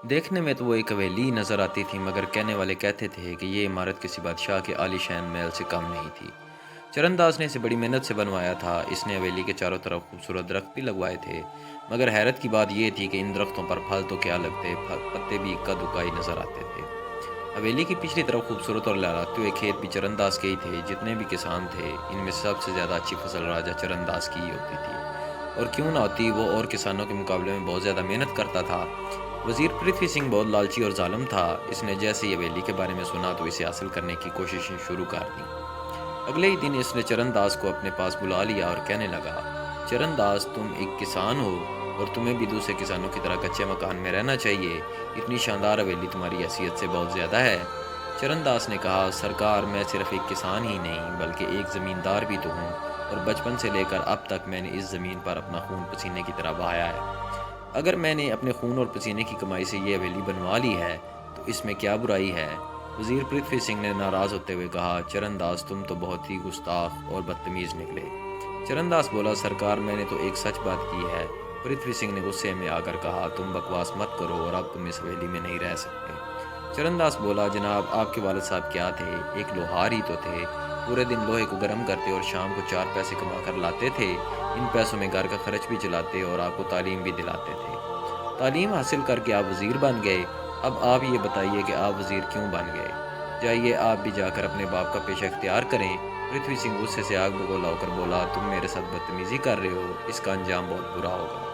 देखने में तो वो एक हवेली नज़र आती थी, मगर कहने वाले कहते थे कि ये इमारत किसी बादशाह के आलीशान महल से कम नहीं थी। चरणदास ने इसे बड़ी मेहनत से बनवाया था। इसने हवेली के चारों तरफ खूबसूरत दरख्त भी लगवाए थे, मगर हैरत की बात यह थी कि इन दरख्तों पर फल तो क्या लगते, पत्ते भी इक्का दुक्का ही नज़र आते थे। हवेली की पिछली तरफ खूबसूरत और लहराते हुए खेत भी चरणदास के ही थे। जितने भी किसान थे, इनमें सबसे ज़्यादा अच्छी फसल राजा चरणदास की ही होती थी, और क्यों ना होती, वो और किसानों के मुकाबले में बहुत ज़्यादा मेहनत करता था। वज़ीर पृथ्वी सिंह बहुत लालची और ज़ालिम था। इसने जैसे ही हवेली के बारे में सुना तो इसे हासिल करने की कोशिशें शुरू कर दी। अगले ही दिन इसने चरणदास को अपने पास बुला लिया और कहने लगा, चरणदास, तुम एक किसान हो और तुम्हें भी दूसरे किसानों की तरह कच्चे मकान में रहना चाहिए। इतनी शानदार हवेली तुम्हारी हैसियत से बहुत ज़्यादा है। चरणदास ने कहा, सरकार, मैं सिर्फ एक किसान ही नहीं बल्कि एक ज़मींदार भी तो हूँ, और बचपन से लेकर अब तक मैंने इस ज़मीन पर अपना खून पसीने की तरह बहाया है। अगर मैंने अपने खून और पसीने की कमाई से ये हवेली बनवा ली है, तो इसमें क्या बुराई है? वज़ीर पृथ्वी सिंह ने नाराज़ होते हुए कहा, चरणदास, तुम तो बहुत ही गुस्ताख और बदतमीज़ निकले। चरणदास बोला, सरकार, मैंने तो एक सच बात की है। पृथ्वी सिंह ने गुस्से में आकर कहा, तुम बकवास मत करो और अब तुम इस हवेली में नहीं रह सकते। चरणदास बोला, जनाब, आपके वालिद साहब क्या थे? एक लोहार ही तो थे। पूरे दिन लोहे को गर्म करते और शाम को 4 पैसे कमा कर लाते थे। इन पैसों में घर का खर्च भी चलाते और आपको तालीम भी दिलाते थे। तालीम हासिल करके आप वज़ीर बन गए। अब आप ये बताइए कि आप वज़ीर क्यों बन गए? जाइए आप भी जाकर अपने बाप का पेशा इख्तियार करें। पृथ्वी सिंह गुस्से से आग बगोला होकर बोला, तुम मेरे साथ बदतमीज़ी कर रहे हो, इसका अंजाम बहुत बुरा होगा।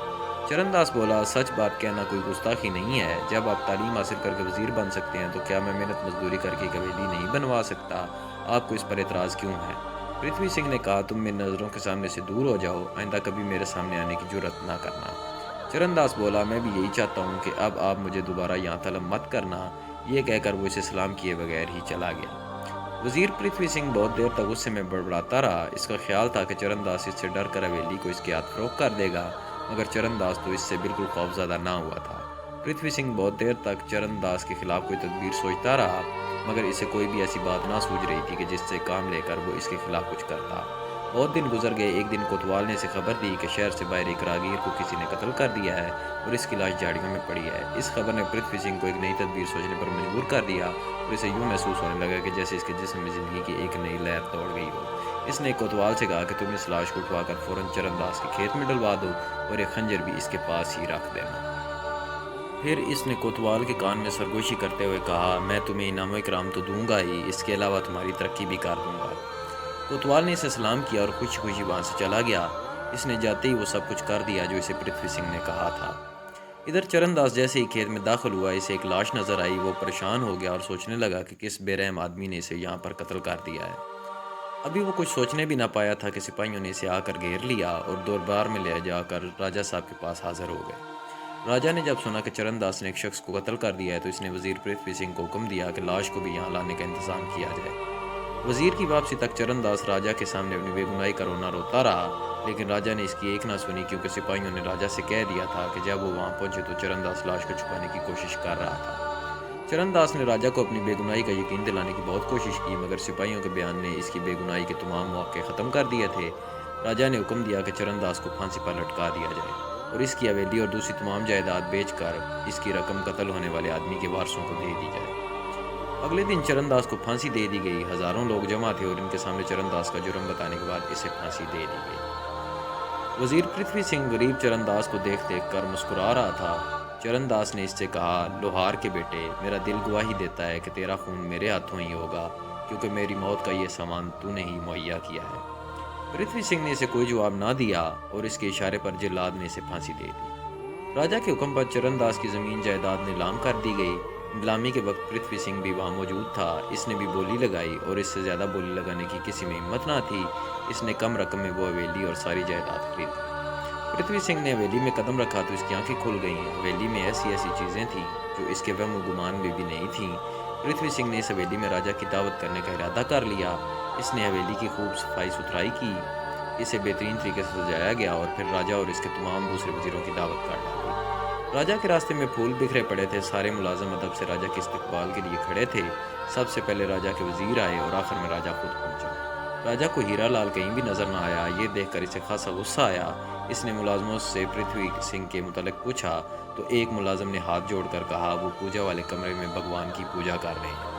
चरणदास बोला, सच बात कहना कोई गुस्ताखी नहीं है। जब आप तालीम हासिल करके वज़ीर बन सकते हैं, तो क्या मैं मेहनत मजदूरी करके एक हवेली नहीं बनवा सकता? आपको इस पर एतराज़ क्यों है? पृथ्वी सिंह ने कहा, तुम मेरी नज़रों के सामने से दूर हो जाओ, आइंदा कभी मेरे सामने आने की जुर्रत ना करना। चरणदास बोला, मैं भी यही चाहता हूँ कि अब आप मुझे दोबारा यहाँ तलब मत करना। ये कहकर वो इसे सलाम किए बगैर ही चला गया। वज़ीर पृथ्वी सिंह बहुत देर तक गुस्से में बड़बड़ाता रहा। इसका ख्याल था कि चरणदास इससे डर कर हवेली को इसके हाथ फ़रोख्त कर देगा, मगर चरणदास तो इससे बिल्कुल खौफज़दा ना हुआ था। पृथ्वी सिंह बहुत देर तक चरणदास के खिलाफ कोई तदबीर सोचता रहा, मगर इसे कोई भी ऐसी बात ना सूझ रही थी कि जिससे काम लेकर वो इसके खिलाफ कुछ करता। बहुत दिन गुजर गए। एक दिन कोतवाल ने इसे खबर दी कि शहर से बाहर एक राहगीर को किसी ने कत्ल कर दिया है और इसकी लाश झाड़ियों में पड़ी है। इस खबर ने पृथ्वी सिंह को एक नई तदबीर सोचने पर मजबूर कर दिया, और इसे यूं महसूस होने लगा कि जैसे इसके जिस्म में ज़िंदगी की एक नई लहर दौड़ गई हो। इसने कोतवाल से कहा कि तुम इस लाश को उठवाकर फ़ौरन चरणदास के खेत में डलवा दो और एक खंजर भी इसके पास ही रख देना। फिर इसने कोतवाल के कान में सरगोशी करते हुए कहा, मैं तुम्हें इनाम इकराम तो दूंगा ही, इसके अलावा तुम्हारी तरक्की भी कर दूंगा। कोतवाल ने इसे सलाम किया और खुशी खुशी वहाँ से चला गया। इसने जाते ही वो सब कुछ कर दिया जो इसे पृथ्वी सिंह ने कहा था। इधर चरणदास जैसे ही खेत में दाखिल हुआ, इसे एक लाश नजर आई। वो परेशान हो गया और सोचने लगा कि किस बेरहम आदमी ने इसे यहाँ पर कत्ल कर दिया है। अभी वो कुछ सोचने भी ना पाया था कि सिपाहियों ने इसे आकर घेर लिया और दरबार में ले जाकर राजा साहब के पास हाजिर हो गए। राजा ने जब सुना कि चरणदास ने एक शख्स को कत्ल कर दिया है, तो इसने वजीर पृथ्वी सिंह को हुक्म दिया कि लाश को भी यहाँ लाने का इंतजाम किया जाए। वजीर की वापसी तक चरणदास राजा के सामने अपनी बेगुनाही का रोना रोता रहा, लेकिन राजा ने इसकी एक ना सुनी, क्योंकि सिपाहियों ने राजा से कह दिया था कि जब वो वहाँ पहुंचे तो चरणदास लाश को छुपाने की कोशिश कर रहा था। चरणदास ने राजा को अपनी बेगुनाही का यकीन दिलाने की बहुत कोशिश की, मगर सिपाहियों के बयान ने इसकी बेगुनाही के तमाम मौके ख़त्म कर दिए थे। राजा ने हुक्म दिया कि चरणदास को फांसी पर लटका दिया जाए और इसकी हवेली और दूसरी तमाम जायदाद बेचकर इसकी रकम कत्ल होने वाले आदमी के वारसों को दे दी जाए। अगले दिन चरणदास को फांसी दे दी गई। हजारों लोग जमा थे और इनके सामने चरणदास का जुर्म बताने के बाद इसे फांसी दे दी गई। वजीर पृथ्वी सिंह गरीब चरणदास को देख देख कर मुस्कुरा रहा था। चरणदास ने इससे कहा, लोहार के बेटे, मेरा दिल गवाही देता है कि तेरा खून मेरे हाथों ही होगा, क्योंकि मेरी मौत का ये सामान तूने ही मुहैया किया है। पृथ्वी सिंह ने इसे कोई जवाब ना दिया और इसके इशारे पर जिल्लाद ने इसे फांसी दे दी। राजा के हुक्म पर चरणदास की जमीन जायदाद नीलाम कर दी गई। नीलामी के वक्त पृथ्वी सिंह भी वहाँ मौजूद था। इसने भी बोली लगाई और इससे ज़्यादा बोली लगाने की किसी में हिम्मत ना थी। इसने कम रकम में वो हवेली और सारी जायदाद खरीदी। पृथ्वी सिंह ने हवेली में कदम रखा तो इसकी आंखें खुल गईं। हवेली में ऐसी ऐसी चीज़ें थीं जो इसके वहम गुमान में भी नहीं थीं। पृथ्वी सिंह ने इस हवेली में राजा की दावत करने का इरादा कर लिया। इसने हवेली की खूब सफाई सुथराई की, इसे बेहतरीन तरीके से सजाया गया और फिर राजा और इसके तमाम दूसरे वजीरों की दावत कर डाली। राजा के रास्ते में फूल बिखरे पड़े थे। सारे मुलाजिम अदब से राजा के इस्तकबाल के लिए खड़े थे। सबसे पहले राजा के वजीर आए और आखिर में राजा खुद पहुंचा। राजा को हीरा लाल कहीं भी नजर न आया। ये देखकर इसे खासा गुस्सा आया। इसने मुलाजमों से पृथ्वी सिंह के मुतालिक पूछा तो एक मुलाजिम ने हाथ जोड़कर कहा वो पूजा वाले कमरे में भगवान की पूजा कर रहे हैं।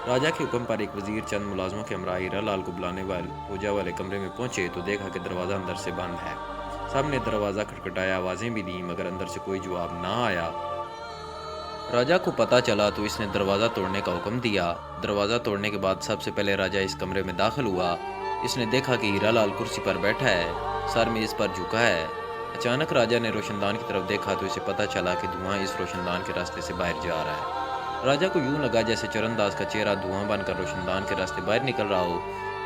राजा के हुक्म पर एक वजीर चंद मुलाजमों के हमरा हीरा लाल को बुलाने वाले पूजा वाले कमरे में पहुंचे तो देखा कि दरवाज़ा अंदर से बंद है। सामने दरवाज़ा खटखटाया, आवाज़ें भी दी मगर अंदर से कोई जवाब ना आया। राजा को पता चला तो इसने दरवाज़ा तोड़ने का हुक्म दिया। दरवाज़ा तोड़ने के बाद सबसे पहले राजा इस कमरे में दाखिल हुआ। इसने देखा कि हीरा लाल कुर्सी पर बैठा है, सर में इस पर झुका है। अचानक राजा ने रोशनदान की तरफ देखा तो इसे पता चला कि धुआं इस रोशनदान के रास्ते से बाहर जा रहा है। राजा को यूं लगा जैसे चरणदास का चेहरा धुआं बनकर रोशनदान के रास्ते बाहर निकल रहा हो।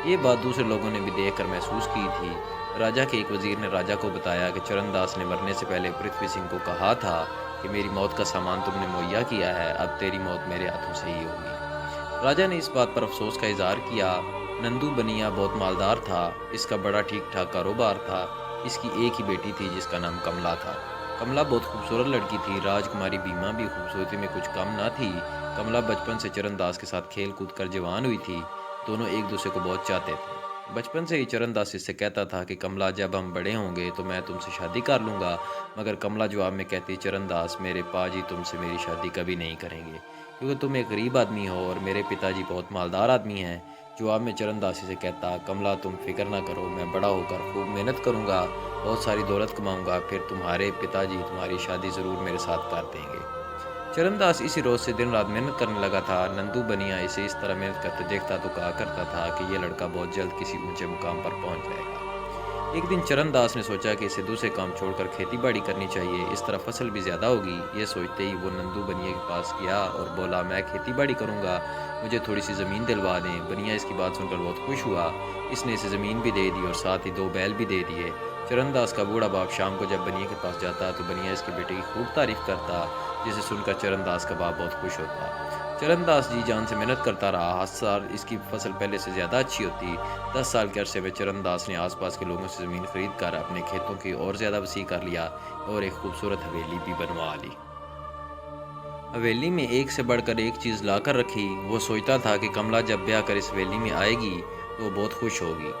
ये बात दूसरे लोगों ने भी देखकर महसूस की थी। राजा के एक वजीर ने राजा को बताया कि चरणदास ने मरने से पहले पृथ्वी सिंह को कहा था कि मेरी मौत का सामान तुमने मुहैया किया है, अब तेरी मौत मेरे हाथों से ही होगी। राजा ने इस बात पर अफसोस का इजहार किया। नंदू बनिया बहुत मालदार था, इसका बड़ा ठीक ठाक कारोबार था। इसकी एक ही बेटी थी जिसका नाम कमला था। कमला बहुत खूबसूरत लड़की थी। राजकुमारी बीमा भी खूबसूरती में कुछ कम ना थी। कमला बचपन से चरणदास के साथ खेल कूद कर जवान हुई थी। दोनों एक दूसरे को बहुत चाहते थे। बचपन से ही चरणदास इससे कहता था कि कमला जब हम बड़े होंगे तो मैं तुमसे शादी कर लूँगा, मगर कमला जवाब में कहती चरणदास मेरे पाजी तुमसे मेरी शादी कभी नहीं करेंगे क्योंकि तुम एक गरीब आदमी हो और मेरे पिताजी बहुत मालदार आदमी हैं। जवाब में चरणदास इसे कहता कमला तुम फिक्र ना करो, मैं बड़ा होकर खूब मेहनत करूँगा, बहुत सारी दौलत कमाऊँगा, फिर तुम्हारे पिताजी तुम्हारी शादी ज़रूर मेरे साथ कर देंगे। चरणदास इसी रोज से दिन रात मेहनत करने लगा था। नंदू बनिया इसे इस तरह मेहनत करते देखता तो कहा करता था कि यह लड़का बहुत जल्द किसी ऊंचे मुकाम पर पहुंच जाएगा। एक दिन चरणदास ने सोचा कि इसे दूसरे काम छोड़कर खेती बाड़ी करनी चाहिए, इस तरह फसल भी ज्यादा होगी। ये सोचते ही वो नंदू बनिया के पास गया और बोला मैं खेती बाड़ी करूंगा, मुझे थोड़ी सी ज़मीन दिलवा दें। बनिया इसकी बात सुनकर बहुत खुश हुआ। इसने इसे ज़मीन भी दे दी और साथ ही 2 बैल भी दे दिए। चरणदास का बूढ़ा बाप शाम को जब बनिया के पास जाता तो बनिया इसके बेटे की खूब तारीफ करता, जिसे सुनकर चरणदास का बाप बहुत खुश होता। चरणदास जी जान से मेहनत करता रहा। हर साल इसकी फसल पहले से ज़्यादा अच्छी होती। 10 साल के अरसे में चरणदास ने आसपास के लोगों से ज़मीन खरीद कर अपने खेतों की और ज़्यादा वसी कर लिया और एक खूबसूरत हवेली भी बनवा ली। हवेली में एक से बढ़कर एक चीज़ लाकर रखी। वो सोचता था कि कमला जब ब्याह कर इस हवेली में आएगी तो वो बहुत खुश होगी।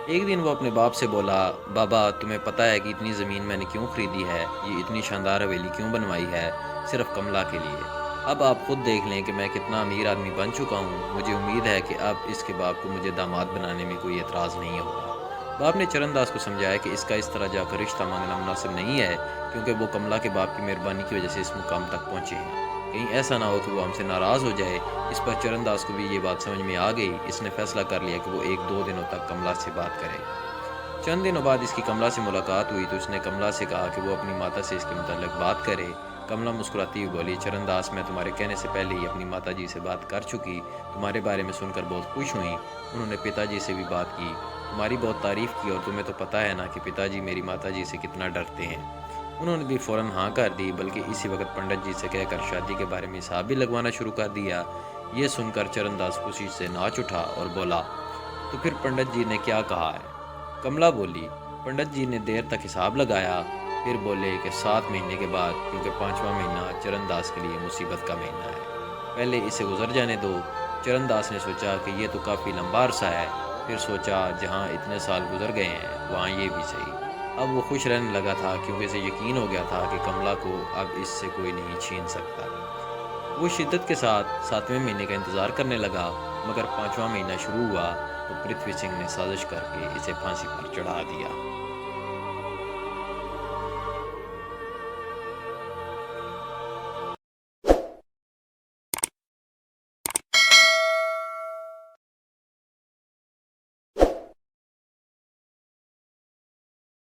एक दिन वो अपने बाप से बोला बाबा तुम्हें पता है कि इतनी ज़मीन मैंने क्यों खरीदी है, ये इतनी शानदार हवेली क्यों बनवाई है, सिर्फ कमला के लिए। अब आप खुद देख लें कि मैं कितना अमीर आदमी बन चुका हूँ। मुझे उम्मीद है कि अब इसके बाप को मुझे दामाद बनाने में कोई एतराज़ नहीं होगा। बाप ने चरणदास को समझाया कि इसका इस तरह जाकर रिश्ता मांगना मुनासिब नहीं है क्योंकि वो कमला के बाप की मेहरबानी की वजह से इस मुकाम तक पहुँचे हैं। कहीं ऐसा ना हो कि वो हमसे नाराज़ हो जाए। इस पर चरणदास को भी ये बात समझ में आ गई। इसने फैसला कर लिया कि वो 1-2 दिनों तक कमला से बात करे। चंद दिनों बाद इसकी कमला से मुलाकात हुई तो इसने कमला से कहा कि वो अपनी माता से इसके मुताल्लिक बात करे। कमला मुस्कुराती हुई बोली चरणदास मैं तुम्हारे कहने से पहले ही अपनी माता जी से बात कर चुकी, तुम्हारे बारे में सुनकर बहुत खुश हुई। उन्होंने पिताजी से भी बात की, तुम्हारी बहुत तारीफ़ की और तुम्हें तो पता है ना कि पिताजी मेरी माता जी से कितना डरते हैं। उन्होंने भी फ़ौरन हाँ कर दी, बल्कि इसी वक्त पंडित जी से कहकर शादी के बारे में हिसाब भी लगवाना शुरू कर दिया। ये सुनकर चरणदास खुशी से नाच उठा और बोला तो फिर पंडित जी ने क्या कहा है? कमला बोली पंडित जी ने देर तक हिसाब लगाया, फिर बोले कि 7 महीने के बाद, क्योंकि 5वां महीना चरणदास के लिए मुसीबत का महीना है, पहले इसे गुजर जाने दो। चरणदास ने सोचा कि ये तो काफ़ी लंबा अरसा है, फिर सोचा जहाँ इतने साल गुजर गए हैं वहाँ ये भी सही। अब वो खुश रहने लगा था क्योंकि इसे यकीन हो गया था कि कमला को अब इससे कोई नहीं छीन सकता। वो शिद्दत के साथ 7वें महीने का इंतज़ार करने लगा, मगर 5वां महीना शुरू हुआ तो पृथ्वी सिंह ने साजिश करके इसे फांसी पर चढ़ा दिया।